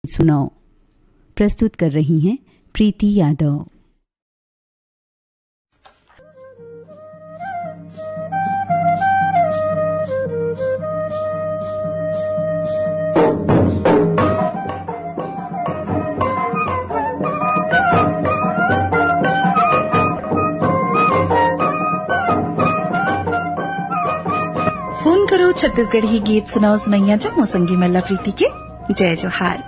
सुनाओ। प्रस्तुत कर रही हैं प्रीति यादव। फोन करो छत्तीसगढ़ी गीत सुनाओ सुनैया जमो संगी मल्ला प्रीति के जय जोहार।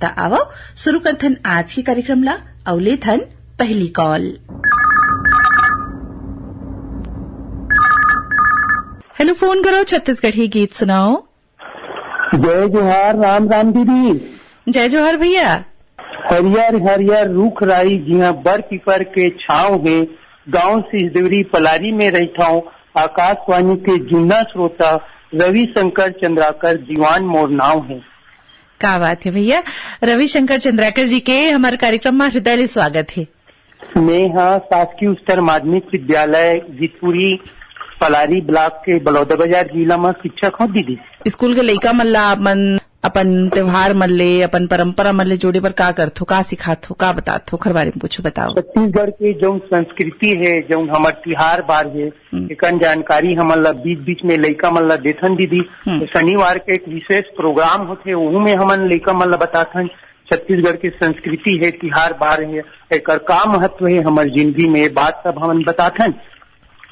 त आवो शुरू करथन आज के कार्यक्रम ला। अवले थन पहली कॉल। हेलो, फोन करो छत्तीसगढ़ी गीत सुनाओ। जय जोहार। राम राम दीदी। जय जोहार भैया। हरियर हरियर रूख राई जिहाँ बर पीपर के छाव है, गांव सिसदेवरी पलारी में रहता हूँ। आकाशवाणी के जुन्ना श्रोता रविशंकर चंद्राकर दीवान मोर नाव है। क्या बात है भैया, रविशंकर चंद्राकर जी के हमारे कार्यक्रम में हृदय स्वागत है। मैं शासकीय उच्चतर माध्यमिक विद्यालय जीतपुरी पलारी ब्लॉक के बलौदा बाजार जिला में शिक्षक हूँ दीदी। स्कूल के लइका मन ला अपन त्योहार मन ले, अपन परंपरा मन ले जोड़े पर का करथो, का सिखाथो, का बताथो, ओखर बारे में कुछ बताओ। छत्तीसगढ़ के जो संस्कृति है, जो हमार तिहार बार है, एकन जानकारी हमन ला बीच बीच में लइका मन ला देथन दीदी। शनिवार के एक विशेष प्रोग्राम होते, वहू में हमन लइका मन ला बताथन छत्तीसगढ़ की संस्कृति है, तिहार बार है, एकर का महत्व है हमार जिंदगी में, बात सब हमन बताथन।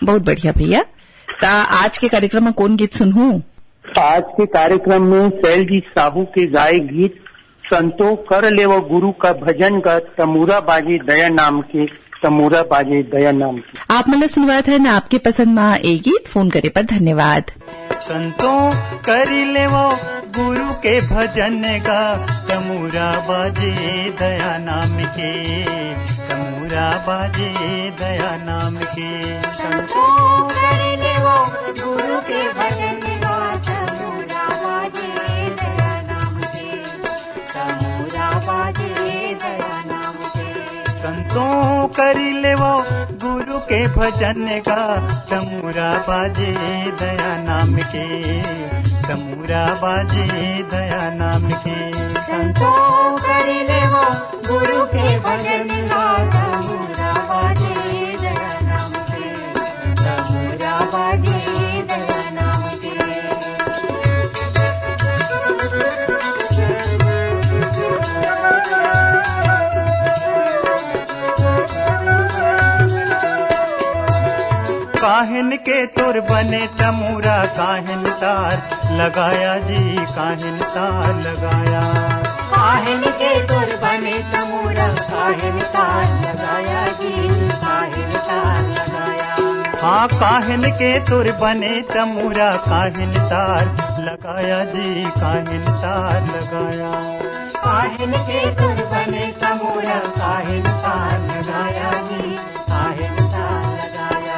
बहुत बढ़िया भैया। ता आज के कार्यक्रम में कौन गीत सुनहूं? आज के कार्यक्रम में शैलजीत साहू के गाये गीत संतो कर ले वो गुरु का भजन का तमूरा बाजे दया नाम के, तमूरा बाजे दया नाम के। आप मतलब सुनवाया था ना, आपके पसंद में ए गीत फोन करे पर धन्यवाद। संतो कर ले वो गुरु के भजन का तमूरा बाजे दया नाम के, तमूरा बाजे दया नाम के। संतो कर ले वो गुरु के भजन का तमूरा बाजे दया नाम के, तमूरा बाजे दया नाम के। संतो कर ले वो गुरु के भजन का तमूरा बाजे दया नाम के, तमूरा बाजे दया नाम के। संतो कर ले वो गुरु के भजन का तमूरा बाजे दया नाम के, तमूरा बाजे दया नाम के। काहिन के तुर बने तमूरा काहिन तार लगाया जी, काहिन तार लगाया। काहिन के तुर बने तमूरा काहिन तार लगाया जी, काहिन तार लगाया। हाँ, काहिन के तुर बने तमूरा काहिन तार लगाया जी, काहिन तार लगाया। काहिन के तुर बने तमूरा काहिन तार लगाया जी, काहिन तार लगाया।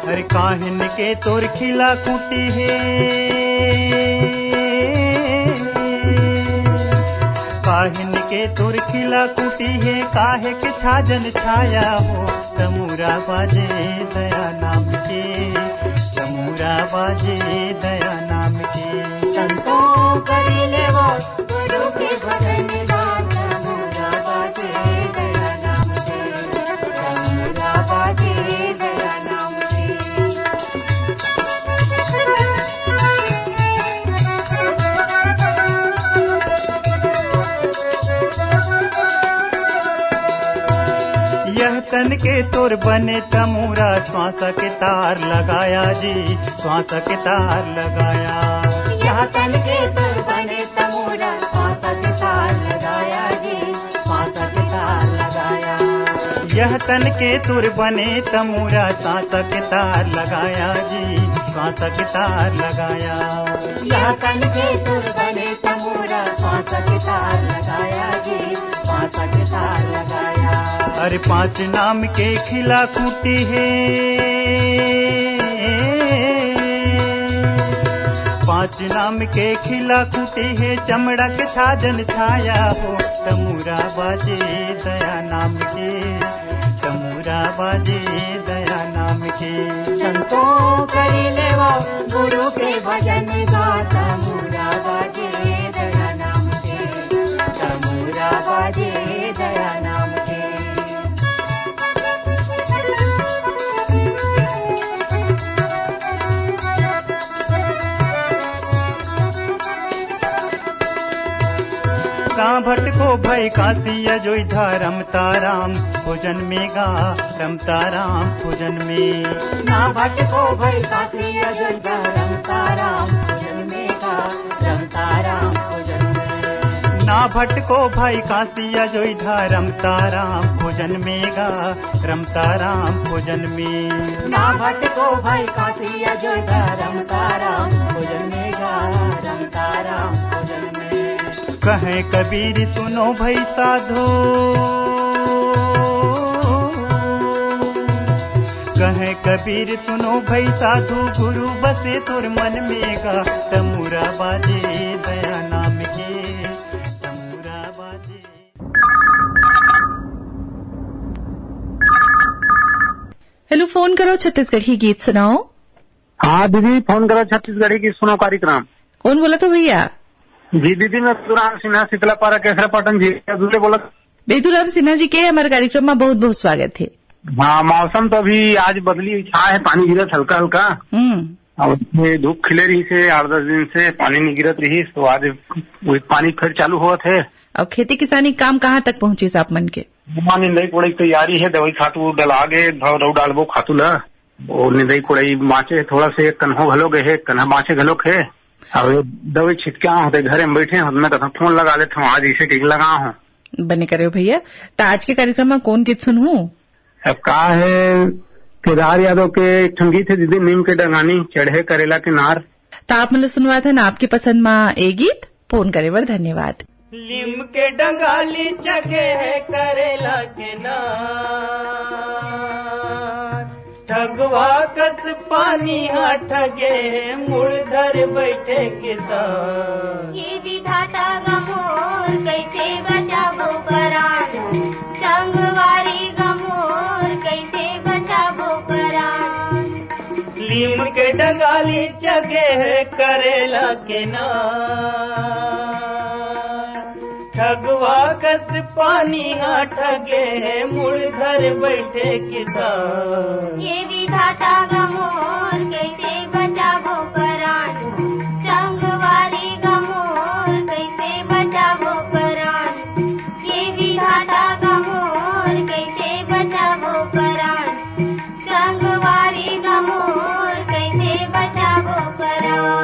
अरे काहिन के तुर खिला कुटी है, काहिन के तुर खिला कुटी है, काहे के छाजन छाया हो, तमूरा बाजे दया नाम के, तमूरा बाजे दया नाम के। संतो कर ले वो गुरु के भजन का तमूरा बाजे दया नाम के, तमूरा बाजे दया नाम के। यह तन के तुर बने तमूरा श्वास के तार लगाया जी, श्वास के तार लगाया। यह तन के तुर बने तमूरा श्वास के तार लगाया जी, श्वास के तार लगाया। यह तन के तुर बने तमूरा श्वास के तार लगाया जी, श्वास के तार लगाया। यह तन के तुर बने तमूरा श्वास के तार लगाया जी, श्वास के तार लगाया। अरे पांच नाम के खिला खूटी है, पांच नाम के खिला खूटी है, चमड़ा के छाजन छाया हो, तमूरा बाजे दया नाम के, तमूरा बाजे दया नाम के। संतो कर ले वो गुरु के भजन का तमूरा बाजे दया नाम के, ना भटको भई काशी अयोध्या रमता राम भोजन में गा रमता राम भोजन में। ना भटको भई काशी अयोध्या रमता राम भोजन में गा रमता राम भोजन में। ना भटको भाई काशी अयोध्या रमता राम भोजन में गा रमता राम भोजन में। ना भटको भई काशी अयोध्या रमता राम भोजन में गा रमता राम भोजन में। कहे कबीर सुनो भई साधो कहे कबीर सुनो भई साधु गुरु बसे तुर मन में गा तमुरा बाजे दया नाम के तमुरा बाजे। हेलो, फोन करो छत्तीसगढ़ी गीत सुनाओ। हाँ दीदी, फोन करो छत्तीसगढ़ी की सुनो कार्यक्रम। कौन बोला तो भैया? जी दीदी, मैं सुराम सिन्हा शीतलापारा केसरापटन जी दूसरे बोला। बेदुराम सिन्हा जी के हमारे कार्यक्रम में बहुत बहुत स्वागत है। हाँ, मौसम तो अभी आज बदली छा है, पानी गिरत हल्का हल्का और धूप खिले रही से 8-10 दिन से पानी नहीं गिरत रही, तो आज वही पानी फिर चालू हुआ थे। और खेती किसानी काम कहाँ तक पहुँची साहब मन के? निंदाई कोड़ाई तैयारी है, दवाई खातू डला गे रऊ डालबो खातू ला और निंदाई कोड़ाई माचे थोड़ा से कन्हो घलो गए है, कन्हा माचे घलो खे और दवाई छिटके होते घरे में बैठे मैं कथा फोन लगा लेता हूँ, आज इसे टीक लगा हूँ। बने करे भैया। तो आज के कार्यक्रम में कौन गीत सुनूं? अब कहा है केदार यादव के संगीत है दीदी, नीम के डंगानी चढ़े करेला के नार। तो आप मतलब सुनवा था ना, आपके पसंद में ए गीत फोन करे बर धन्यवाद। लीम के डंगाली चगे है करेला के नार ठगवा कस पानी हाँ ठगे मुड़धर बैठे किसान। ये विधाता गमोर कैसे बचाबो करान संगवारी गमोर कैसे बचाबो करान। लीम के डंगाली चगे है करेला के नार ठगवा कस पानी हाँ ठगे मुड़धर बैठे किसान। ये विधाता गमोर कैसे बचाबो करान संगवारी गमोर कैसे बचाबो करान। ये विधाता गमोर कैसे बचाबो करान संगवारी गमोर कैसे बचाबो करान।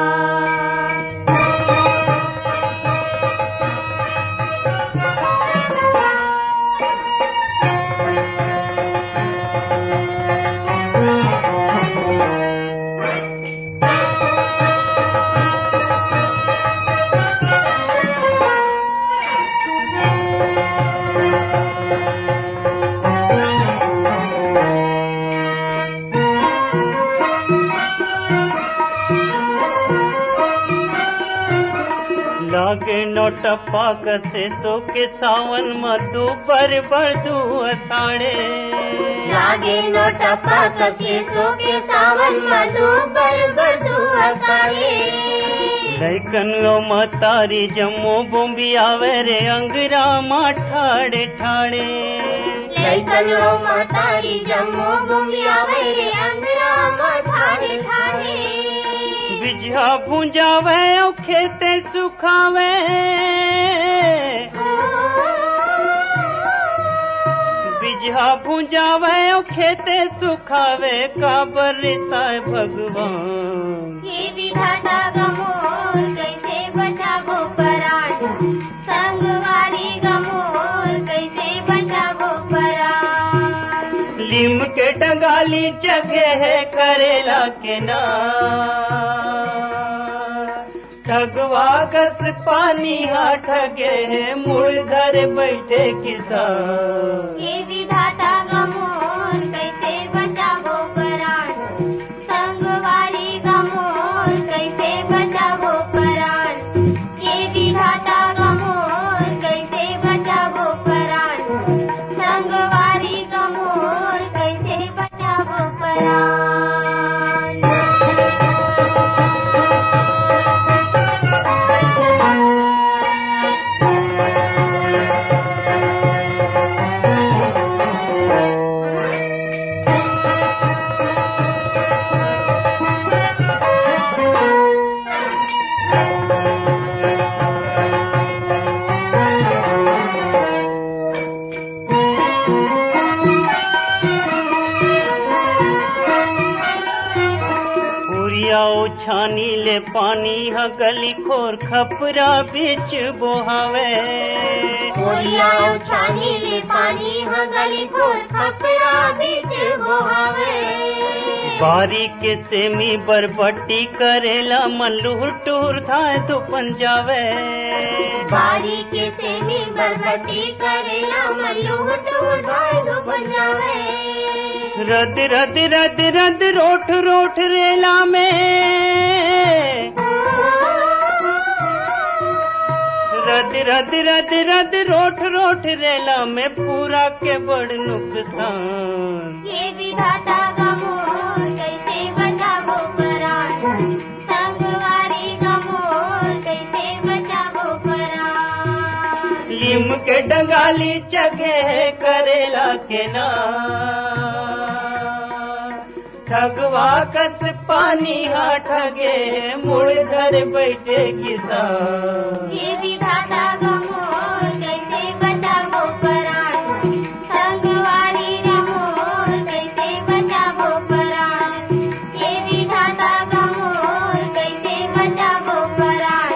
लागे नोटप्पा कसे तो के सावन मधु बर बरदू असाड़े। लागे नोटप्पा कसे तो के सावन मधु बर बरदू असाड़े। लैकन लो मतारी जम्मो बोम्बी आवे रे अंगरा मा ठाड़े ठाड़े। लैकन लो मतारी जम्मो बोम्बी आवे रे अंगरा मा ठाड़े ठाड़े। बिजहा भुंजावे और खेते सुखावे बिजहा भुंजावे और खेते सुखावे काबर साय भगवान। ये विधाता गमोर कैसे बचाबो करान संगवारी गमोर कैसे बचाबो करान। लीम के डंगाली जगे है करेला के नार ठगवा कस पानी हाँ ठगे मुड़धर बैठे किसान। ये विधाता गमोर कैसे बचाबो करान संगवारी गमोर कैसे बचाबो करान। ये विधाता गमोर कैसे बचाबो करान संगवारी गमोर कैसे बचाबो करान। छानी ले पानी ह गली खोर खपरा बीच बोहावे कोरिया छानी ले पानी ह गली खोर खपरा बीच बोहावे बारी के सेमी बरबट्टी करेला मल्लूर टूर धाय तो पंजावे बारी के सेमी बरबट्टी करेला मल्लूर टूर धाय तो पंजावे रद रद रद रद रोठ रोठ रेला में रद रद रद रद रोठ रोठ रेला में पूरा के बड़ नुकसान ये विधाता गमोर कैसे बचावो परान संगवारी गमोर कैसे बचावो परान लीम के डंगाली चगे करेला के ना ठगवा कस पानी हा ठगे मुड़ घर बैठे किसान ये विधाता गमोर कैसे बचावो परान संगवारी गमोर कैसे बचावो परान ये विधाता गमोर कैसे बचावो परान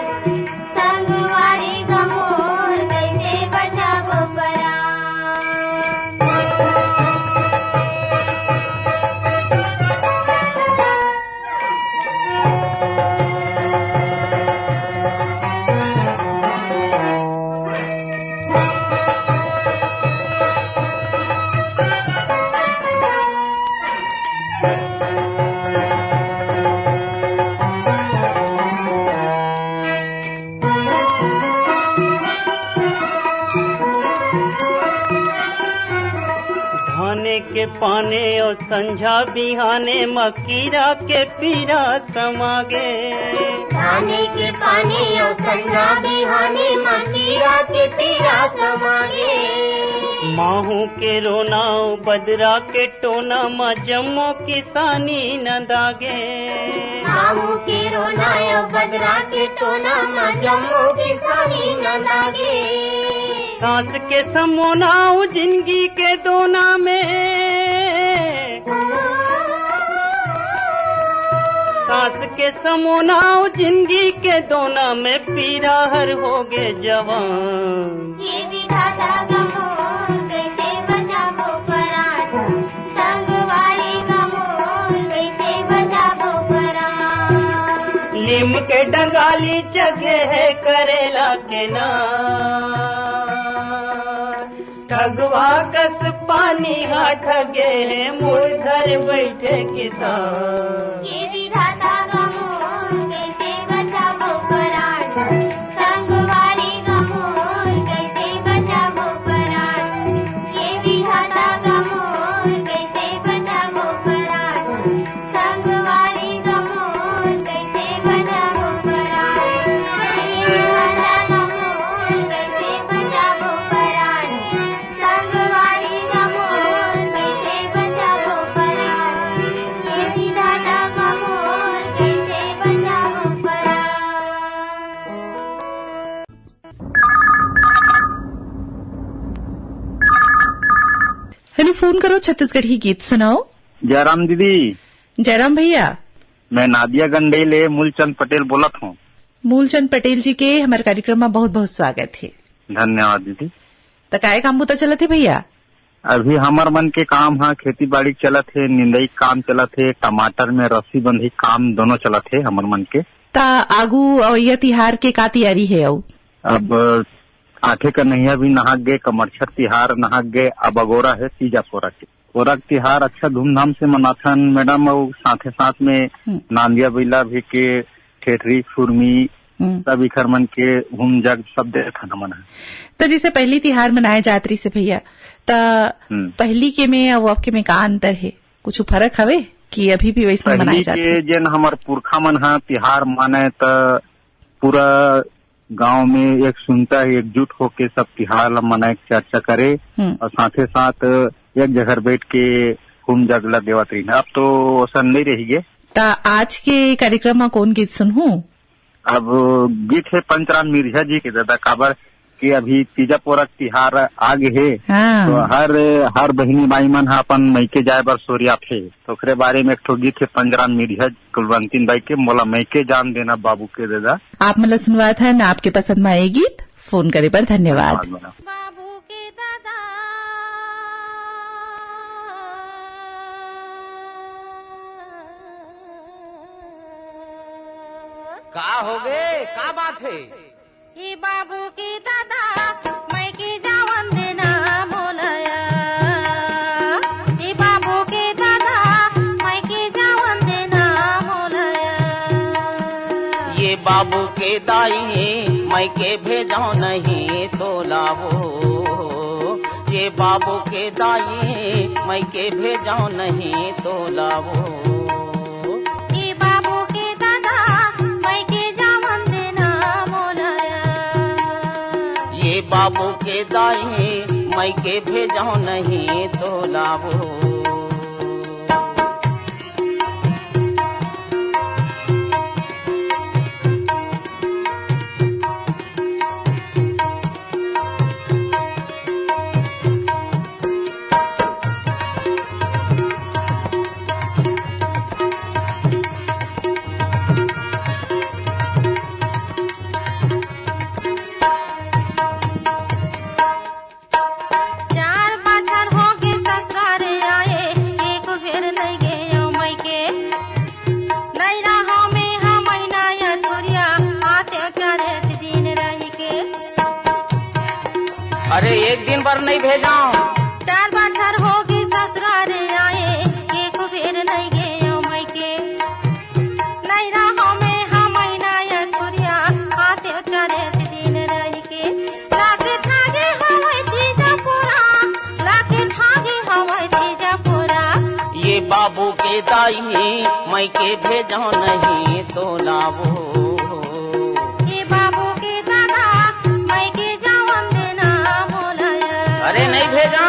संगवारी गमोर कैसे बचावो परान धाने के पाने और संझा बिहाने मकीरा के पीरा समागे खाने के पानी और संगा बिहाने मकीरा के पीरा समागे माहू के रोना बदरा के टोना माँ जम्मो किसानी न दागे माहू के रोना यो बदरा के टोना माँ जम्मू किसानी न लागे सांस के समोनाऊ जिंदगी के दोना में सांस के समोनाऊ जिंदगी के दोना में पीरा हर हो गे जवान ये विधाता गमोर कैसे बचावो परान संगवारी गमोर कैसे बचावो परान नीम के डंगाली जगे है करेला के ना ठगवा कस पानी हा ठगे मुड़ घर बैठे किसान ये विधाता गमोर कैसे बचावो परान संगवारी गमोर कैसे बचावो परान ये विधाता गमोर कैसे बचावो परान संगवारी गमोर कैसे बचावो परान ये विधाता गमोर कैसे बचावो परान संगवारी गमोर कैसे बचावो परान ये विधाता गमोर कैसे बचावो परान हेलो, फोन करो छत्तीसगढ़ी गीत सुनाओ। जयराम दीदी, जयराम भैया, मैं नादिया गंडेले मूलचंद पटेल बोलत हूँ। मूलचंद पटेल जी के हमारे कार्यक्रम में बहुत बहुत स्वागत है। धन्यवाद दीदी। तो काय काम होता चलत है भैया? अभी हमार मन के काम है, खेती बाड़ी चलत है, निंदाई काम चलत है, टमाटर में रस्सी बंधी काम दोनों चलत है हमार मन के। ता आगू अवैया तिहार के का तैयारी है? अब आठे का नैया भी नहा गए, कमरछर तिहार नहा गए, अब अगोरा है तीजा पोरा के। पोरा तिहार अच्छा धूमधाम से मनाथन मैडम, और साथे साथ में नांदिया बैला भी के ठेठरी फुरमी सब इखर मन के घूम जग सब देखा न मना। तो जैसे पहली तिहार मनाए जात रही से भैया, तो पहली के में और अब के में का अंतर है? कुछ फर्क हवे कि अभी भी वैसे मनाए जाते? पहली के जन हमार पुरखा मन हा तिहार माने तो पूरा गांव में एक सुनता है, एकजुट होके सब तिहार मनाए चर्चा करे और साथे साथ एक जगह बैठ के घूम जगला देवत रही। अब तो ऐसा नहीं रही है। तो आज के कार्यक्रम में कौन गीत सुनूं? अब गीत है पंचराम मिर्जा जी के दादा काबर कि अभी तीजा पोरक तिहार आगे है। हाँ। तो हर बहिनी माई मन हा अपन मैके जाए बर सोरिया थे। तो ओकरे बारे में एक ठो गीत है पंजरा मीडिया कुलवंतीन बाई के मोला मैके जान देना बाबू के देदा। आप मतलब सुनवा था ना, आपके पसंद में आए गीत। फोन करे पर धन्यवाद। बाबू के दादा का हो गए, का बात है? ये बाबू के दादा मैं की जावन देना मोलया। ये बाबू के दादा मैं की जावन देना मोलया। ये बाबू के दाई मैं के भेजो नहीं तो लावो। ये बाबू के दाई मैं के भेजो नहीं तो लावो। ये बाबू के दादा मैं की जावन देना मोलया। ये बाबू के दाई मैं के भेजो नहीं तो लावो। चार बाछर हो के ससुरारे आए, एक बेर नहीं गए मैके। नहीं रहो में हम महीना या ठोरिया आते चारे दिन रह के। अरे एक दिन भर नहीं भेजा। चार बाछर हो के ससुरारे आए, एक बेर नहीं गए मैके। नहीं रहो में हम महीना या ठोरिया आते चारे दिन रह के। लाके ठागे हवाई तीजा पूरा, लाके ठागे हवाई तीजा पूरा। ये बाबू के दाई मैं के भेजो नहीं तो लावो। ये बाबू के दादा मैं के जावन देना मोलया। अरे नहीं भेजा।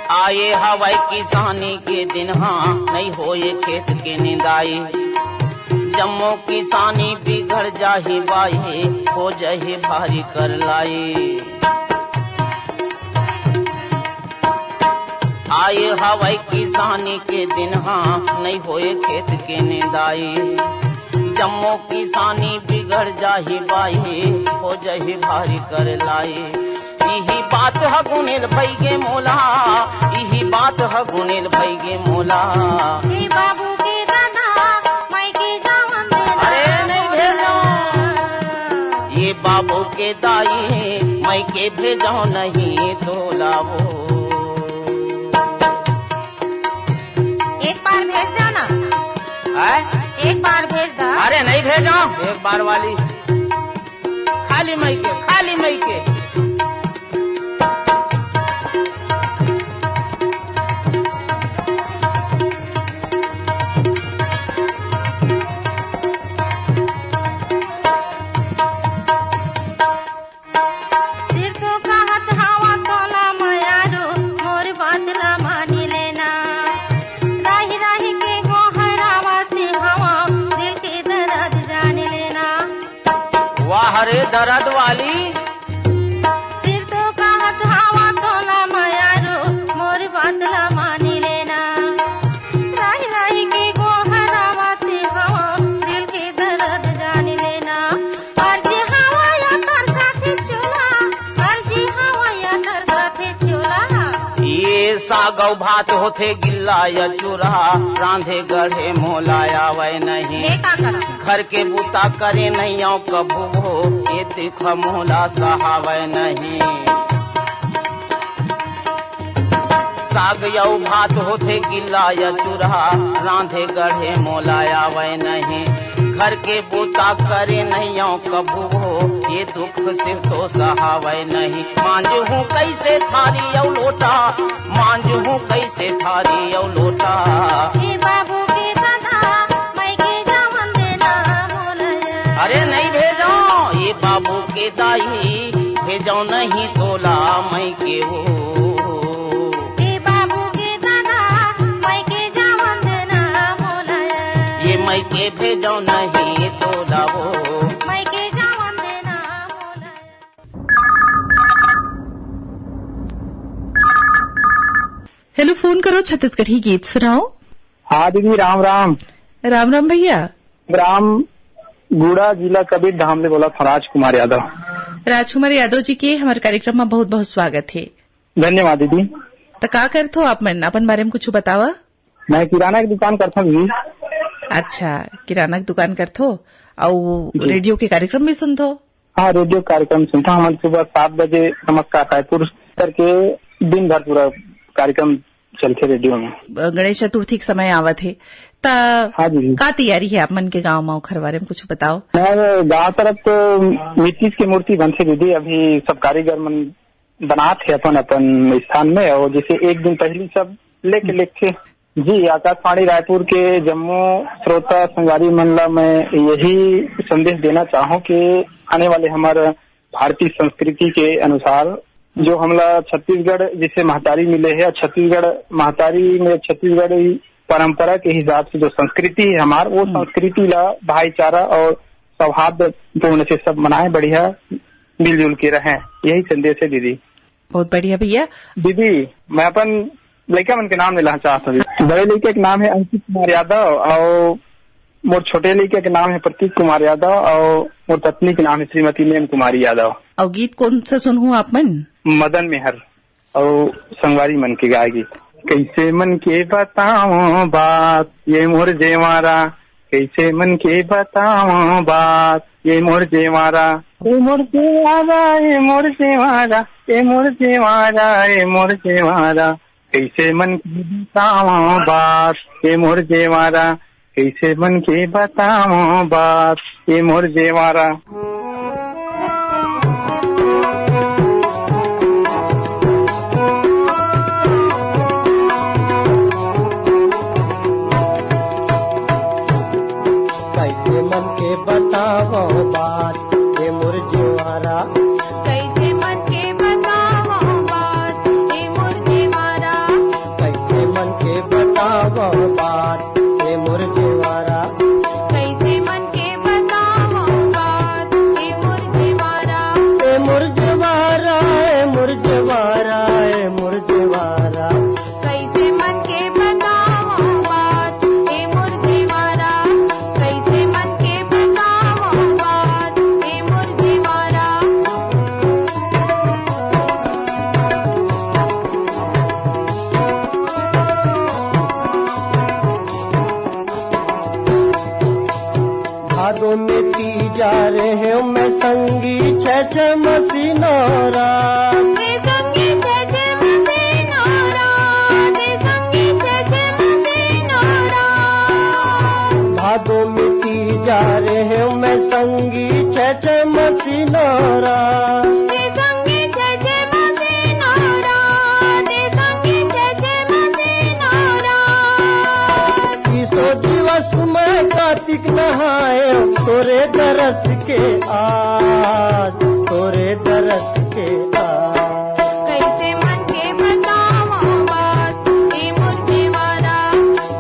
आए हवाई किसानी के दिन हाँ नहीं होए खेत के निंदाई। जम्मो किसानी बिगड़ जाही बाई, हो जाही भारी कर लाई। आए हवाई किसानी के दिन हाँ नहीं होए खेत के निंदाई। जम्मो किसानी बिगड़ जाही बाई, हो जाही भारी कर लाई। यही बात है गुनेल भाई गे मोला, यही बात है गुनेल भाई गे मोला। ये बाबू के दादा मैं के जावन देना। अरे नहीं भेजो। ये बाबू के दाई मैं के भेजो नहीं तो लावो। एक बार भेज दो ना। है? एक बार भेज दो। अरे नहीं भेजो। एक बार वाली खाली मई के, खाली मई के। सिर तो कहत हवा तोला मयारो, मोर बातला मानी लेना। राही राही के गोहरावती हवा, दिल के दर्द जान लेना। वाह रे दर्द वाली। सिर तो कहत हवा तोला मयारो, मोर बातला मानी लेना। राही राही के गोहरावती हवा, दिल के दर्द जान लेना। अर्जी हवा या तर साथे चोला, अर्जी हवा या तर साथे चोला। ये सागौ भात होते गिल्ला या चूरा, रांधे गढ़े मोलाया वै नहीं। का करा घर के बूता करे नहीं आओ कभू हो, ये तिख मोला सहावै नहीं। साग यौ भात होते गिल्ला या चूरा, रांधे गढ़े मोलाया वै नहीं। घर के बूता करे नहीं कबू हो, ये दुख सिर्फ तो सहावे नहीं। मांझू कैसे थारी औ लोटा, मांझू कैसे थारी औ लोटा। हे बाबू के दादा मैं के जावन देना मोलया। अरे नहीं भेजो ये बाबू के दाई, भेजो नहीं तोला मैं के हो। हे बाबू के दादा मैं के जावन देना मोलया। ये मैं के भेजो नहीं तोला वो। मैं के जावन देना मोलया। हेलो, फोन करो छत्तीसगढ़ी गीत सुनाओ। हाँ दीदी, राम राम। राम राम भैया। राम गुड़ा जिला कबीर धाम से बोला था, राजकुमार यादव। राजकुमार यादव जी के हमारे कार्यक्रम में बहुत बहुत स्वागत है। धन्यवाद दीदी। तो का करथो आप मन अपन बारे में कुछ बतावा। मैं किराना की दुकान करता हूँ दीदी। अच्छा, किराना की दुकान करथो और रेडियो के कार्यक्रम भी सुनथो। हाँ, रेडियो कार्यक्रम सुनता हूँ। सुबह 7 बजे नमस्कार रायपुर करके दिन भर पूरा कार्यक्रम चलते रेडियो में। गणेश चतुर्थी के समय आवत है ता हाँ जी। का तैयारी है आप मन के गाँव में ओखर बारे में कुछ बताओ। गाँव तरफ तो मिट्टी की मूर्ति बनती दीदी, अभी सब कारीगर मन बनाते अपन अपन स्थान में। और जैसे एक दिन पहले सब लेके जी, आकाशवाणी रायपुर के जम्मू श्रोता संगवारी मंडला में यही संदेश देना चाहूँ कि आने वाले हमारे भारतीय संस्कृति के अनुसार जो हमला छत्तीसगढ़ जिसे महतारी मिले है, छत्तीसगढ़ महतारी में छत्तीसगढ़ी परंपरा के हिसाब से जो संस्कृति है हमार, वो संस्कृति ला भाईचारा और सौहार्दपूर्ण से सब मनाए, बढ़िया मिलजुल के रहे। यही संदेश है दीदी। बहुत बढ़िया भैया। दीदी मैं अपन लड़का मन के नाम लेना चाहता हूँ। बड़े लड़के का नाम है अंकित कुमार यादव और मोर छोटे लड़के का नाम है प्रतीक कुमार यादव और मोर पत्नी का नाम है श्रीमती नेम कुमारी यादव। और गीत कौन सा सुनूं आप मन? मदन मेहर और संगवारी मन के गाय गीत। कैसे मन के बताओ बात ये मोर जेवारा, कैसे मन के बताओ बात ये मोर जेवारा, ये मोर जेवारा, ये मोर जेवारा, ये मोर जेवारा, ये मोर जेवारा। कैसे मन के बताओ बात ये मोर जेवारा, कैसे मन के बताओ बात ये मोर जेवारा। कैसे मन के बताओ बात ये मोर जेवारा, कैसे मन के बताओ बात ये मोर जेवारा, कैसे मन के बताओ बात ये मोर जेवारा, कैसे मन के बताओ बात ये मोर जेवारा, ए मोर जेवारा, ए मोर जेवारा, ए मोर जेवारा। कैसे मन के बताओ बात ये मोर जेवारा, कैसे मन के बताओ बात ये मोर जेवारा। भादों में पी जा रहे हो मैं संगी छह मसीनोरा, दे संगी छे मसीनोरा, दे संगी छे मसीनोरा, भादों में पी जा रहे हो मैं संगी छह मसीनोरा। दे संगी छे मसीनोरा, दे संगी छे मसीनोरा। तीसो दिवस में कार्तिक नहाए तोरे दरस के आज, तोरे दरस के आज। कैसे मन के बताओ बात ये मोर जेवारा,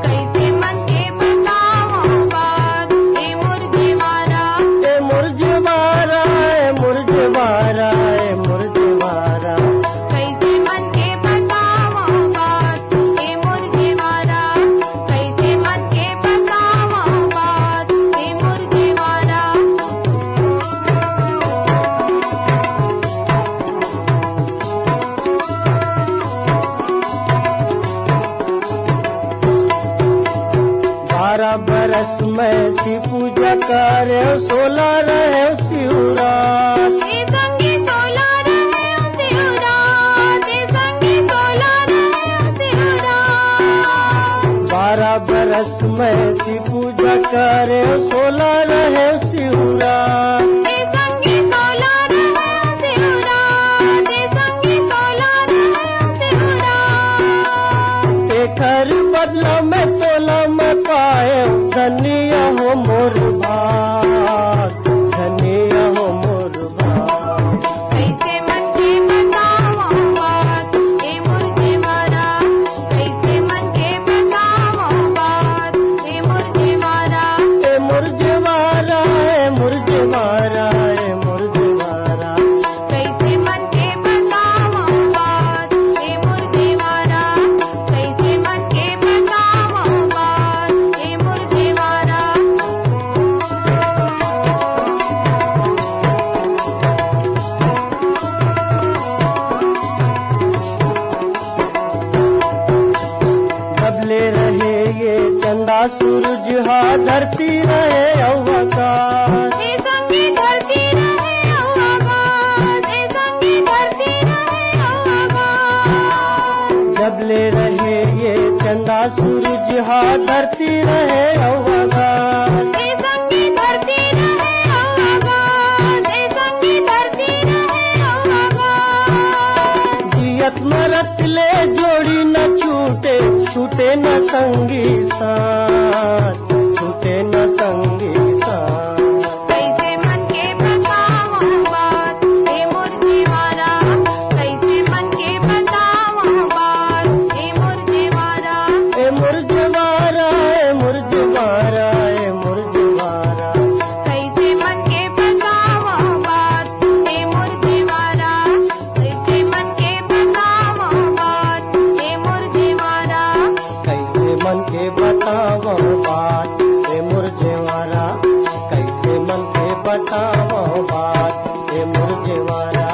कैसे मन के बताओ बात ये मोर जेवारा, ए मोर जेवारा, ए मोर जेवारा, ए मोर जेवारा। कैसे मन के बताओ बात ये मोर जेवारा, कैसे मन के बताओ बात ये मोर जेवारा। बारह बरस में शिव पूजा करे 16 रहे शिवरात, दे संगी 16 रहे शिवरात, दे संगी 16 रहे शिवरात। 12 बरस बनारस में शिव पूजा करे 16 रहे शिवरा। ते संगी 16 रहे शिवरा, ते संगी 16 रहे शिवरा। एकर बदला में 16 में पाए धनिया हो मोर भाग, धनिया हो मोर भाग। कैसे मन के बतावो बात ए मोर देवारा, कैसे मन के बतावो बात ए मोर देवारा। ए मोर जेवारा, ए मोर जेवारा, ए मोर जेवारा। कैसे मन के बतावो बात ए मोर देवारा, कैसे मन के बतावो बात ए मोर देवारा। डबले रहे ये चंदा सूरज हा धरती रहे अवकाश। ए संगी धरती रहे आवाज, ए संगी धरती रहे आवाज। डबले रहे ये चंदा सूरज हा धरती रहे अवकाश। ए संगी धरती रहे आवाज, ए संगी धरती रहे आवाज। जियत मरत ले जोड़ी न छूटे, छूटे न संगी साथ, छूटे न संगी साथ। कैसे मन के बतावो बात ए मोर देवारा, कैसे मन के बतावो बात ए मोर देवारा। ए मोर जेवारा, ए मोर जेवारा, ए मोर जेवारा। कैसे मन के बतावो बात ए मोर देवारा, कैसे मन के बतावो बात ए मोर देवारा। कैसे मन के बतावो बात ए मोर जेवारा, कैसे मन के बतावो बात ए मोर जेवारा।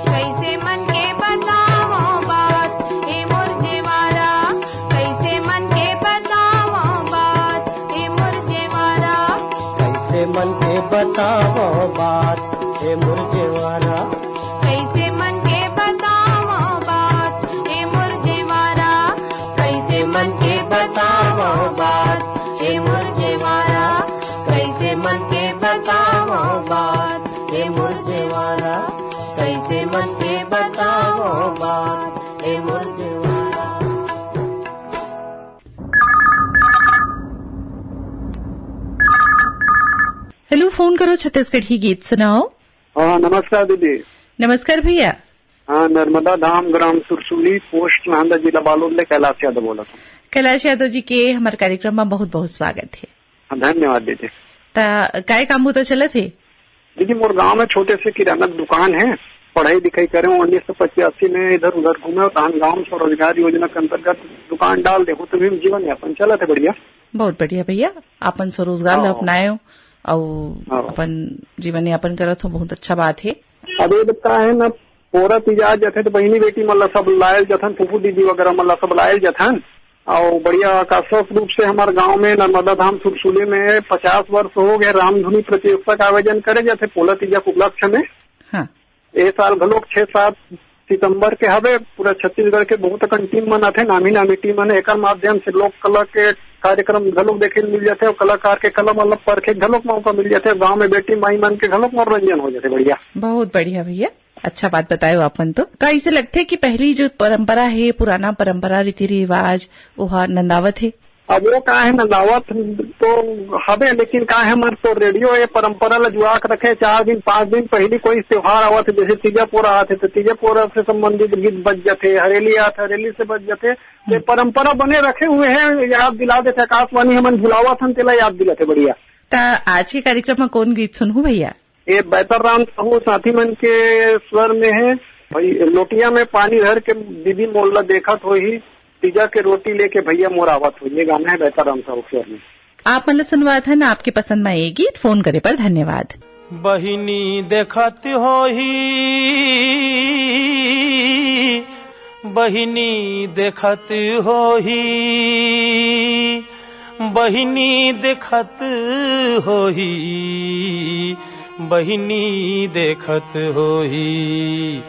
कैसे मन के बतावो बात ए मोर देवारा, कैसे मन के बतावो बात ए मोर देवारा। कैसे मन के बतावो बात ए मोर जेवारा। कैसे मन के बतावो बात ए मोर देवारा, कैसे मन के बतावो बात ए मोर देवारा। कैसे मन के बतावो बात ए मोर देवारा, कैसे मन के बतावो बात ए मोर देवारा। हेलो, फोन करो छत्तीसगढ़ी गीत सुनाओ। हाँ नमस्कार दीदी। नमस्कार भैया। हाँ नर्मदा धाम ग्राम सुरसुली पोस्ट नांदा जिला बालोद ले कैलाश यादव बोला था। कैलाश यादव जी के हमारे कार्यक्रम में बहुत बहुत स्वागत है। हाँ, धन्यवाद दीदी। काय काम होता चले थे दीदी मोर गांव में छोटे से किराना दुकान है, पढ़ाई लिखाई करे 1985 में इधर उधर घूमे और गाँव स्वरोजगार योजना के अंतर्गत दुकान डाल दे तो भी जीवन यापन चला था बढ़िया। बहुत बढ़िया भैया, अपन स्वरोजगार अपनाए और अपन जीवन यापन करत हो, बहुत अच्छा बात है। अब ये बता है ना पोरा तिजाज जथे तो बहनी बेटी मतलब सब लायल जथन, फूफू दीदी वगैरह मतलब सब लायल जथन और बढ़िया आकर्षक रूप से हमारे गांव में नर्मदा धाम सुरसुली में 50 वर्ष हो गए रामधुनी प्रतियोगिता का आयोजन करे जाते पोला तीजा के उपलक्ष्य में। हाँ। ए साल घलोक 6-7 सितंबर के हवे पूरा छत्तीसगढ़ के बहुत अकन टीम मन आथे, नामी नामी टीम मन। एकर माध्यम से लोक कला के कार्यक्रम घलोक देखे मिल जाते और कलाकार के कला मतलब परखे घलोक मौका मिल जाते। गांव में बेटी माई मन के घलोक मनोरंजन हो जाते बढ़िया। बहुत बढ़िया भैया, अच्छा बात बतायो अपन। तो कैसे लगते कि पहली जो परंपरा है, पुराना परंपरा रीति रिवाज वह नंदावत है? अब वो का है नंदावत तो हवे, लेकिन का है हमारे तो रेडियो ये परंपरा ला जुड़ा के रखे। 4 दिन 5 दिन पहले कोई त्योहार आवत है, जैसे तीजा पोरा आते तो तीजा पोरा से संबंधित गीत बज जाते, हरेली आते हरेली से बज जाते। ये परंपरा बने रखे हुए हैं, याद दिला देते। आकाशवाणी हमन भुलावा था तेला याद दिलाते बढ़िया। आज के कार्यक्रम में कौन गीत सुनू भैया? ये बेहतर राम साहू साथी मन के स्वर में है भाई। लोटिया में पानी भर के दीदी मोल्ला देखत हो ही, तीजा के रोटी लेके भैया मोर आवत हो। ये गाना है बेहतर राम साहू स्वर में। आप मतलब सुनवा था ना, आपके पसंद में ये गीत। फोन करे पर धन्यवाद। बहिनी देखत हो ही, बहिनी देखत हो ही, बहिनी देखत हो ही, बहिनी देखत हो ही।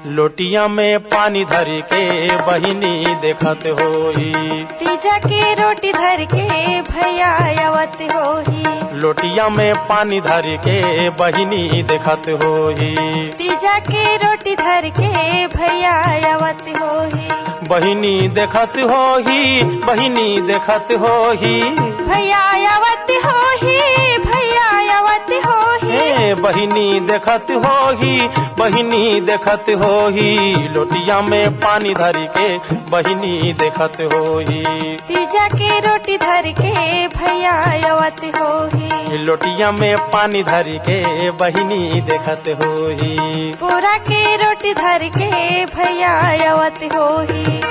लोटिया में पानी धर के बहिनी देखत होई। तीजा के रोटी धर के भैया आवत होही। लोटिया में पानी धर के बहिनी देखत होई। तीजा के रोटी धर के भैया आवत होही। बहिनी देखत होही, बहिनी देखत होही। भैया आवत होही, भैया आवत होही। बहिनी देखत होही, बहिनी देखत होही। लोटिया में पानी धर के बहिनी देखत होही। तीजा के रोटी धर के भैया आवत होही। लोटिया में पानी धर के बहिनी देखत होही। बोरा के रोटी धर के भैया आवत होही।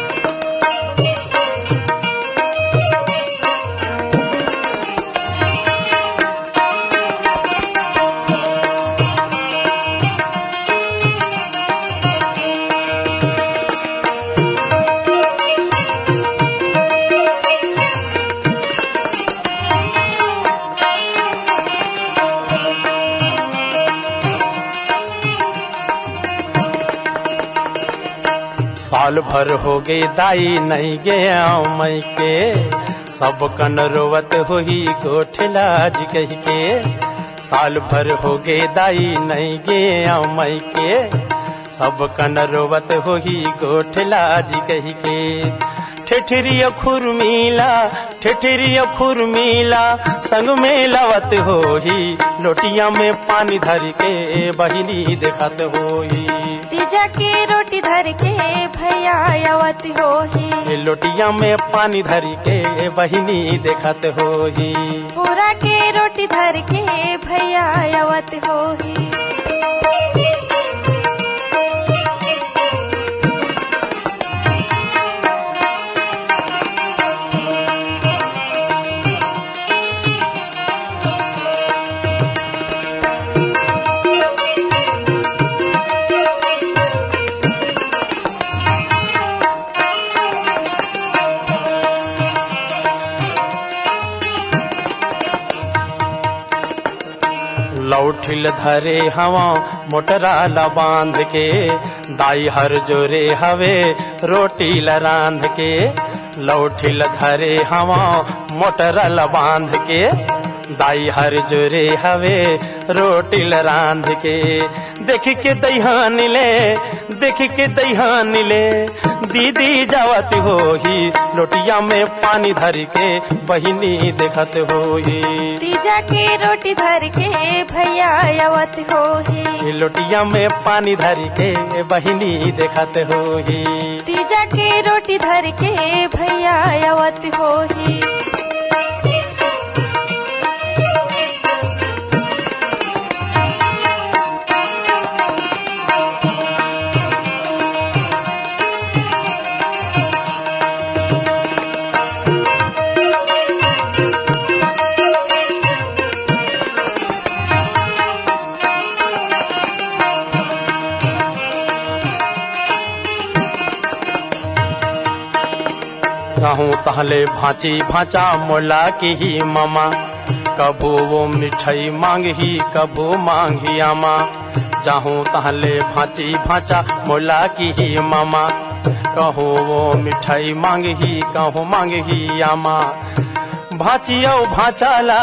साल भर हो गए दाई नहीं गया मई के। सब कन रोवत होही गोठलाज कही के। साल भर हो गए दाई नहीं गया मई के। सब कन रोवत होही गोठलाज कही के। ठेठरिया खुरमीला, ठेठरिया खुरमीला संग में लावत होही। लोटिया में पानी धर के बहिनी देखत होही। तीजा के रोटी धर के भैया आवत होही। लोटिया में पानी धर के बहिनी देखत होही। बोरा के रोटी धर के भैया आवत होही। लौठिल धरे हवा मोटराला बांध के। दाई हर जोरे हवे रोटी ल रांध के। लौठिल धरे हवा मोटराला बांध के। दाई हर जोरे हवे रोटी ल रांध के। देख के दईहान ले, देख के दईहान ले दीदी जावत होही। लोटिया में पानी धर के बहिनी देखत होही। तीजा के रोटी धर के भैया आवत होही। लोटिया में पानी धर के बहिनी देखत होही। तीजा के रोटी धर के भैया आवत होही। कहूँ तहले भांची भांचा मोला की ही मामा। कबू वो मिठाई मांग ही कबू मांगी आमा। जाहूँ तहले भांची भांचा मोला की ही मामा। कहूँ वो मिठाई मांग ही कहूँ मांग ही आमा। भांचियो भांचाला,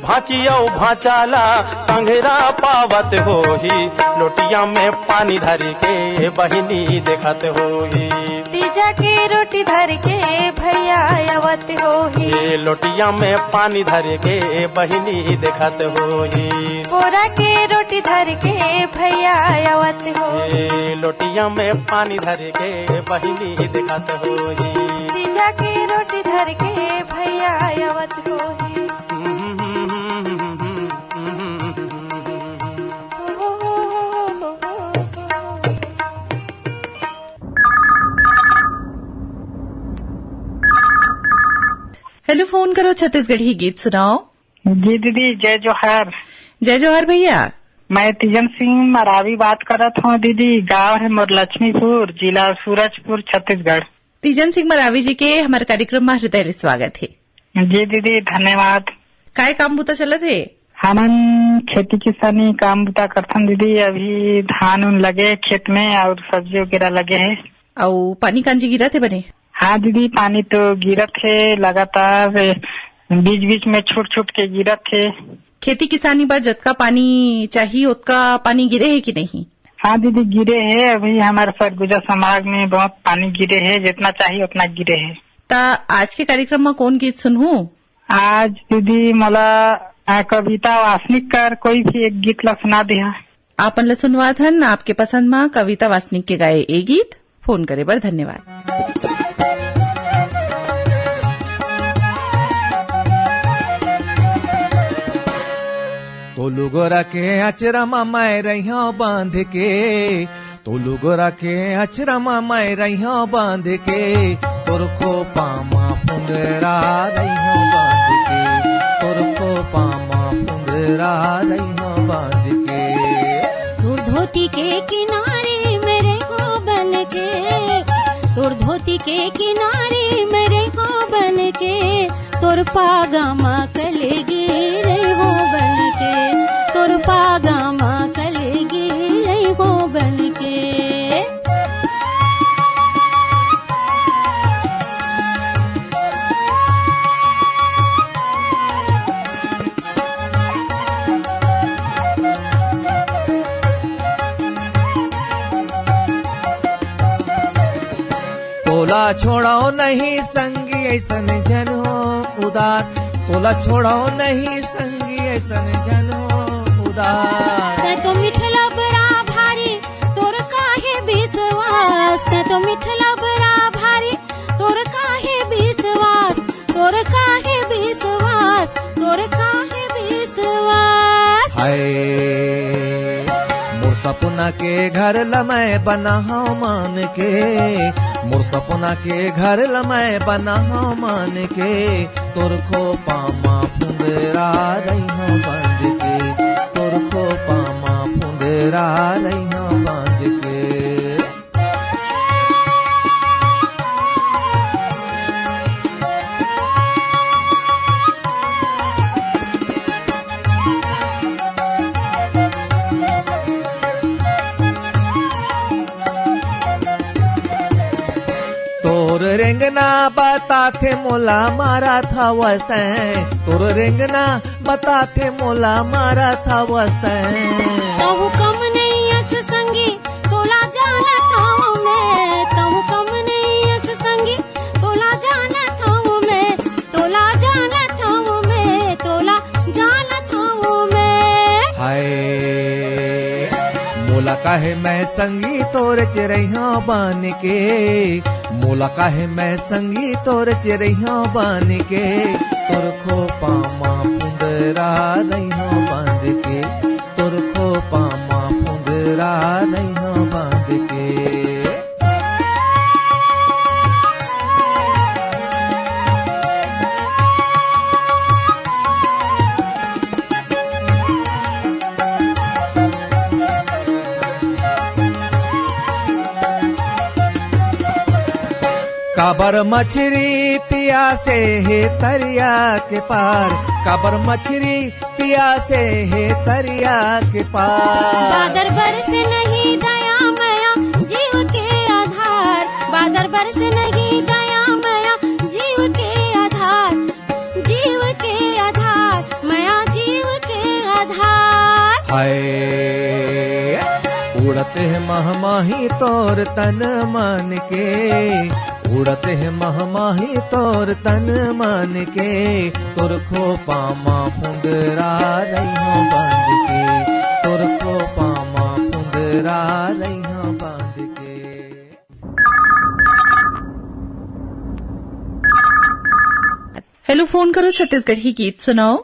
भांचियो भांचाला संघरा पावत होही। लोटिया में पानी धर के बहिनी देखत होही। तीजा के रोटी धर के भैया आवत होही। लोटिया में पानी धर के बहिनी देखत होही। बोरा के रोटी धर के भैया आवत होही। लोटिया में पानी धर के बहिनी देखत होही। तीजा के रोटी धर के भैया आवत होही। हेलो, फोन करो छत्तीसगढ़ी गीत सुनाओ। जी दीदी, जय जोहार। जय जोहार भैया। मैं तीजन सिंह मरावी बात करत हूँ दीदी। गाँव है मोर लक्ष्मीपुर, जिला सूरजपुर, छत्तीसगढ़। तीजन सिंह मरावी जी के हमारे कार्यक्रम में हृदय स्वागत है। जी दीदी, धन्यवाद। काय काम बूता चलत है? हमन खेती किसानी काम बुता करथन दीदी। अभी धान उन लगे खेत में और सब्जी वगैरह लगे है। और पानी कांजी गिरा थे बने? हाँ दीदी, पानी तो गिरत है लगातार, बीच बीच में छूट छूट के गिरत है। खेती किसानी पर जतका पानी चाहिए उतका पानी गिरे है कि नहीं? हाँ दीदी गिरे है। अभी हमारे सरगुजा समाज में बहुत पानी गिरे है, जितना चाहिए उतना गिरे है। ता आज के कार्यक्रम में कौन गीत सुनूं? आज दीदी मला कविता वासनिक कर कोई भी एक गीत ला सुना दिया। आपन ला सुनवा थन आपके पसंद में कविता वासनिक के गाये ए गीत। फोन करे बर धन्यवाद। तोलू गोरा के अचरमा मैं रहिया बांध के, तोलू गोरा के अचरमा मैं रहिया बांध के, तोर को पामा पुंगरा रहिया बांध के, तोर को पामा पुंगरा रहिया बांध के। तोर धोती के किनारे मेरे को बन के, तोर धोती के किनारे मेरे को बन के, तोर पागामा कलेगी रे हो बन के, तोर पागामा कलेगी रे हो बन के। तोला छोड़ाओ नहीं संगी ऐसन जन हो उदार, तोला छोड़ाओ नहीं संगी ऐसन जन हो उदार। ते तो मिठला बड़ा भारी तोर काहे विश्वास, ते तो मिठला बड़ा भारी तोर काहे विश्वास, तोर काहे विश्वास, तोर काहे विश्वास। हाय मोर सपना के घर लमै बना हूँ मान के, मोर सपना के घर लमै बना हूँ मान के, तोर को पामा फुंदरा रही हूँ बांध के, तोर को पामा फुंदरा रही हूँ बांध के। तोर रेंगना बता थे मोला मारा था वस्ते, तोर रेंगना बता थे मोला मारा था वस्ते। तहु कम नहीं अस संगी तोला जाना था मैं, तहु कम नहीं अस संगी तोला जाना था मैं, तोला जाना था मैं, तोला जाना था मैं। हाय मोला काहे मैं संगी तोर चिरैया बान के, मोला काहे मैं संगी तोर चिरैया बान के, तोर खो पामा फुंदरा रैया बांध के, तोर खो पामा फुंदरा रैया बांध के। काबर मछली पियासे है तरिया के पार, काबर मछली पियासे है तरिया के पार। बादर बरस नहीं दया मया जीव के आधार, बादर बरस नहीं दया मया जीव के आधार, जीव के आधार, मया जीव के आधार। हाय उड़ते है महमाही तोर तन मान के, उड़ते है महमाही तोर तन मान के, तोर खो पामा फुंदरा रैया बांध के, तोर खो पामा फुंदरा रैया बांध के। हेलो, फोन करो छत्तीसगढ़ी गीत सुनाओ।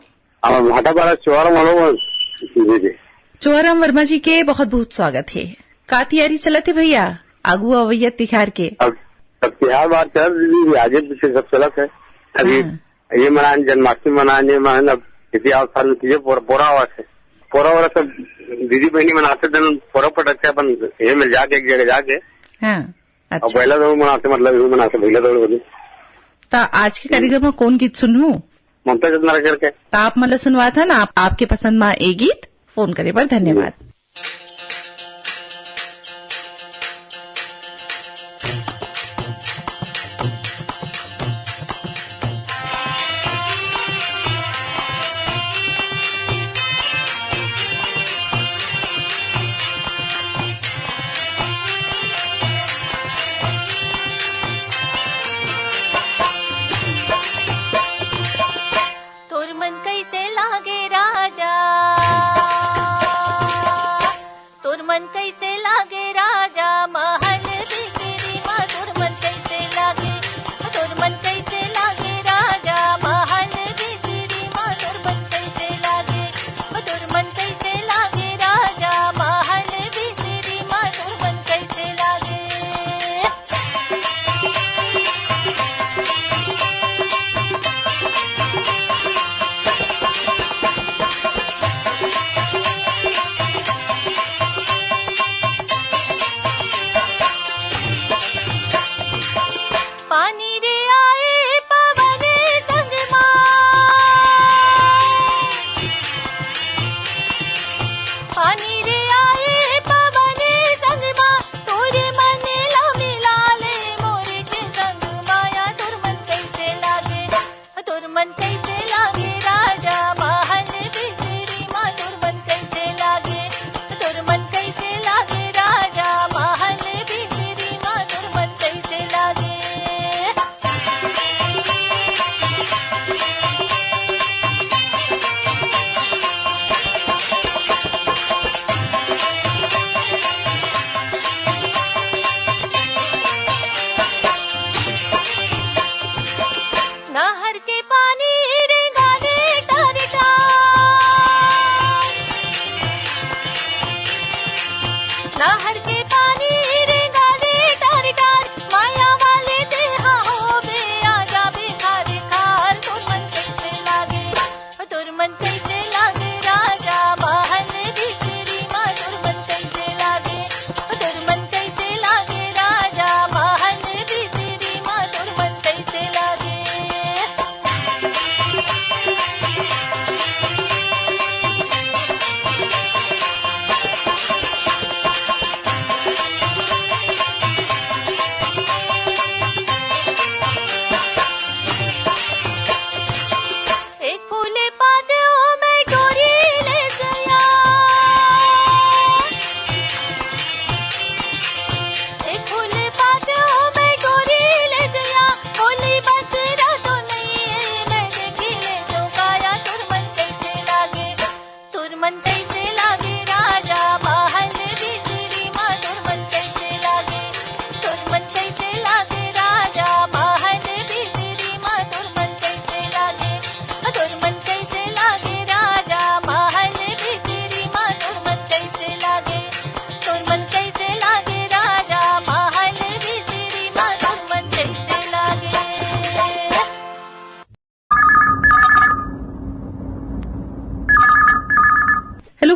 चौहाराम वर्मा जी के बहुत बहुत स्वागत है। का तैयारी चलत है भैया आगू अवैया तिहार के? अब तिहार बात चल रही आगे पीछे सब चलत है। अभी ये मनान जन्माष्टमी मनाने मन अब इतिहास साल में पोरा हुआ है, पोरा वाला सब दीदी बहनी मनाते दिन पोरा पटकते अपन ये मिल जाके एक जगह जाके। हाँ, अच्छा। और पहला दौड़ मनाते मतलब मनाते पहला दौड़ बोली। ता आज के कार्यक्रम में कौन गीत सुनू? ममता जतना करके आप मतलब सुनवा था ना आपके पसंद में ए गीत फोन करे पर धन्यवाद।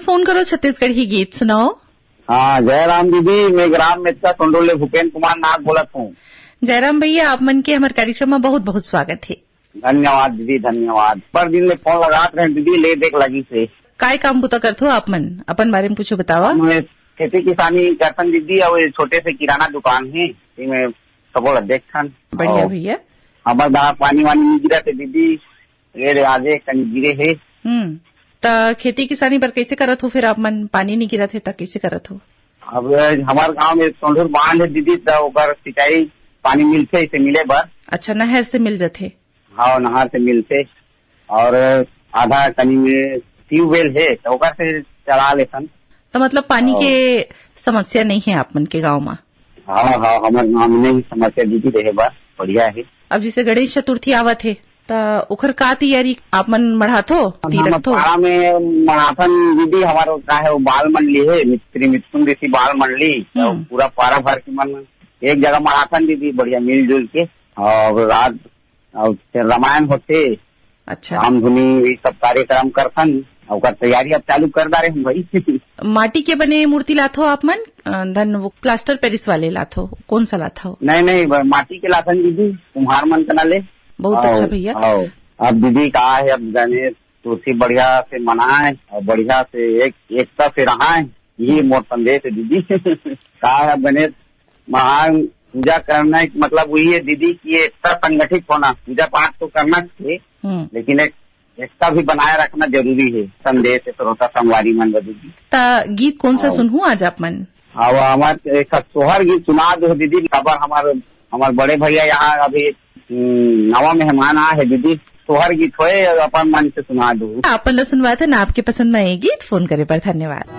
फोन करो छत्तीसगढ़ ही गीत सुनाओ। हाँ, जयराम दीदी, मैं ग्राम मेचका टोंडोले भूपेन्द्र कुमार नाग बोलत हूँ। जयराम भैया, आप मन के हमारे कार्यक्रम में बहुत बहुत स्वागत है। धन्यवाद दीदी, धन्यवाद। पर दिन में फोन लगात रहे दीदी, ले देख लगी से काय काम बुता करते हो आप मन, अपन बारे में पूछो बतावा। खेती किसानी करतन दीदी, और छोटे से किराना दुकान है, मैं सबो देखन। बढ़िया भैया। हमारे दाग पानी वानी नहीं गिरा थे दीदी, ये आजे कहीं गिरे है। तो खेती किसानी पर कैसे करत हो फिर आप मन, पानी नहीं गिरा थे तो कैसे करत हो? अब हमारे गांव में सोंढूर बांध है दीदी, तो सिंचाई पानी मिलते इसे मिले बर। अच्छा, नहर से मिल जाते? हाँ, नहर से मिलते, और आधा कनी में ट्यूबवेल है तो से चला लेसन। तो मतलब पानी के समस्या नहीं है आप मन के गाँव में? हाँ हाँ, हमारे गाँव में नहीं समस्या दीदी, रहे बार बढ़िया है। अब जैसे गणेश चतुर्थी आवत है तो उखर का तैयारी आप मन बढ़ातो तीरथो? पारा में मनाथन दीदी, हमारे का है वो बाल मंडली है, मिथुन ऋषि बाल मंडली, तो पूरा पारा भर के मन एक जगह मनाथन दीदी, बढ़िया मिलजुल के, और रात रामायण होते। अच्छा, राम धुनी सब कार्यक्रम करथन, और तैयारी अब चालू कर डाले हम भाई। माटी के बने मूर्ति लाथो आप मन, धन वो प्लास्टर पेरिस वाले लाथो, कौन सा लाथो? नहीं, माटी के लाथन दीदी, कुम्हार मन कना ले। बहुत अच्छा भैया। अब दीदी कहा है, अब गणेश तुलसी बढ़िया से मनाए और बढ़िया से एकता से रहाए, यही मोर संदेश है दीदी। कहा बने महान पूजा करना एक मतलब वही है दीदी कि एकता संगठित होना, पूजा पाठ तो करना चाहिए लेकिन एकता भी बनाए रखना जरूरी है। संदेश है श्रोता संवारी मन दीदी। गीत कौन सा सुनूं आज आप मन? अब हमारे एक सोहर गीत सुना दो दीदी। खबर हमारे बड़े भैया यहाँ अभी नवा मेहमान आए है दीदी, सोहर गीत होए अपन मन से सुना दो। अपन ने सुनवाया था ना, आपके पसंद में ये गीत। फोन करे पर धन्यवाद।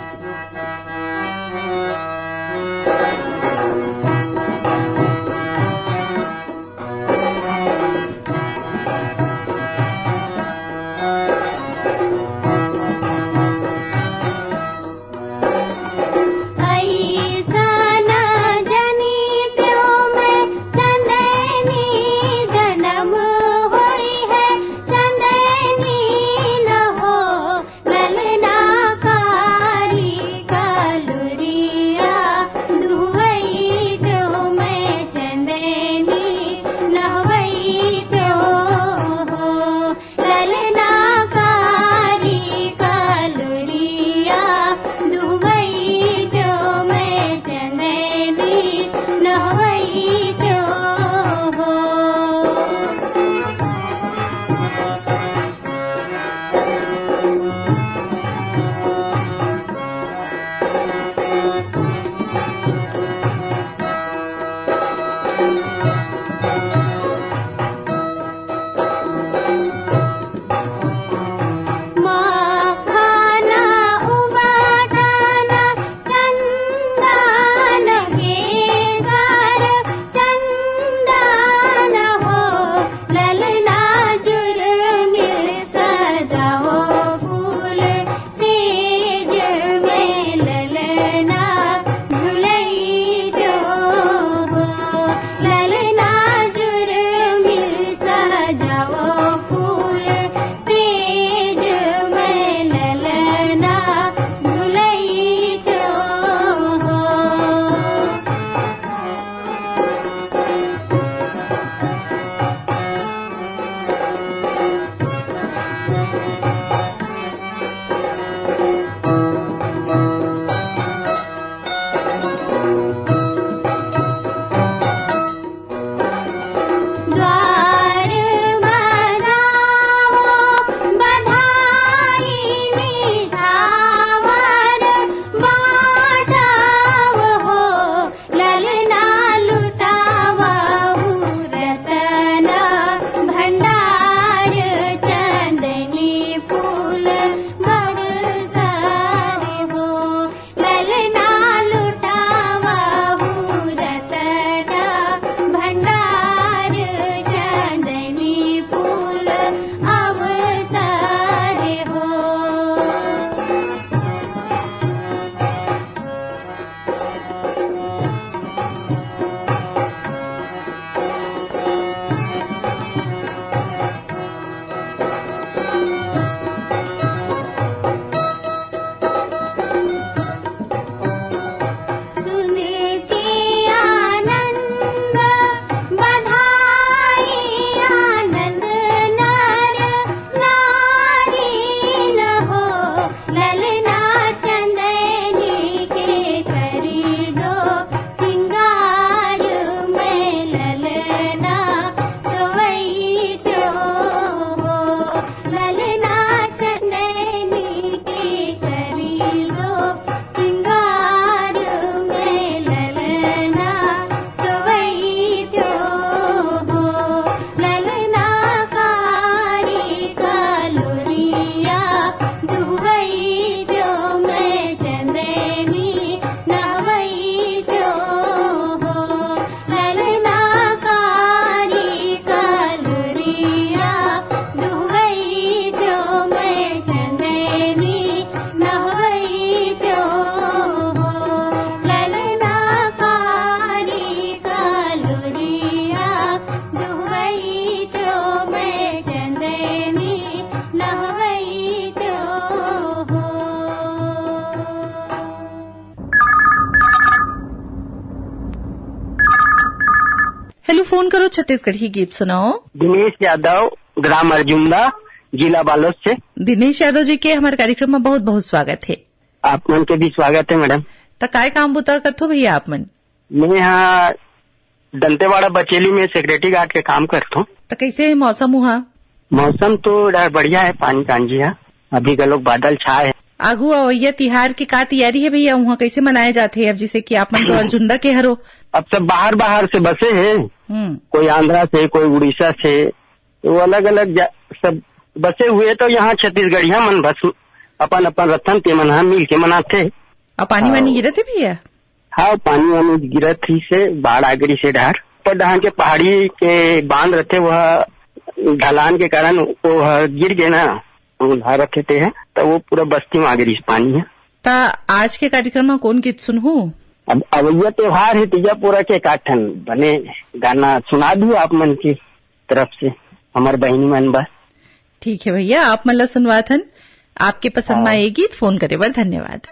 फोन करो छत्तीसगढ़ी गीत सुनाओ। दिनेश यादव, ग्राम अर्जुंदा, जिला बालोद से। दिनेश यादव जी के हमारे कार्यक्रम में बहुत बहुत स्वागत है। आप मन के भी स्वागत है मैडम। तो काय काम बुता करते हो भैया आप मन? मैं यहाँ दंतेवाड़ा बचेली में सेक्रेटरी गार्ड के काम करता हूँ। तो कैसे है मौसम वहाँ? मौसम तो बढ़िया है, पानी कांजी है, अभी का लोग बादल छाए है। आगू अवैया तिहार की का तैयारी है भैया वहाँ, कैसे मनाए जाते हैं? अब जैसे कि आप मन तो अर्जुंदा के हरो। अब सब बाहर से बसे हैं, कोई आंध्रा से, कोई उड़ीसा से, वो अलग अलग सब बसे हुए। तो यहाँ छत्तीसगढ़िया मन बस अपन रतन के मना मिल के मनाते। और पानी वानी गिरत है भैया? हाँ, पानी वानी गिरत थी से बाढ़ आ गई से डर पर डहां के पहाड़ी के बांध रहते, वह ढलान के कारण वो गिर गए ना, रहते थे हैं, तो वो पूरा बस्ती में आ गई पानी है। तो आज के कार्यक्रम में कौन गीत सुनहू? अब अवैया त्योहार है, तीजापुरा के काठन बने गाना सुना दू आप मन की तरफ से, हमारे बहनी मन बस। ठीक है भैया, आप मतलब सुनवाथन, आपके पसंद में ये गीत फोन करे बर धन्यवाद।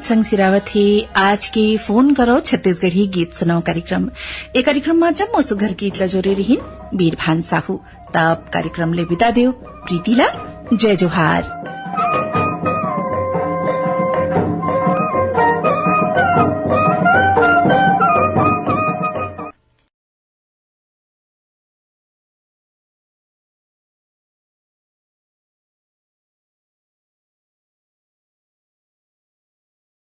संग सिरावत है आज के फोन करो छत्तीसगढ़ी गीत सुनाओ कार्यक्रम। ए कार्यक्रम में जम्मो सुघर गीत ला जोरे रहीन बीरभान साहू। तब कार्यक्रम ले बिता देव प्रीति ला। जय जोहार।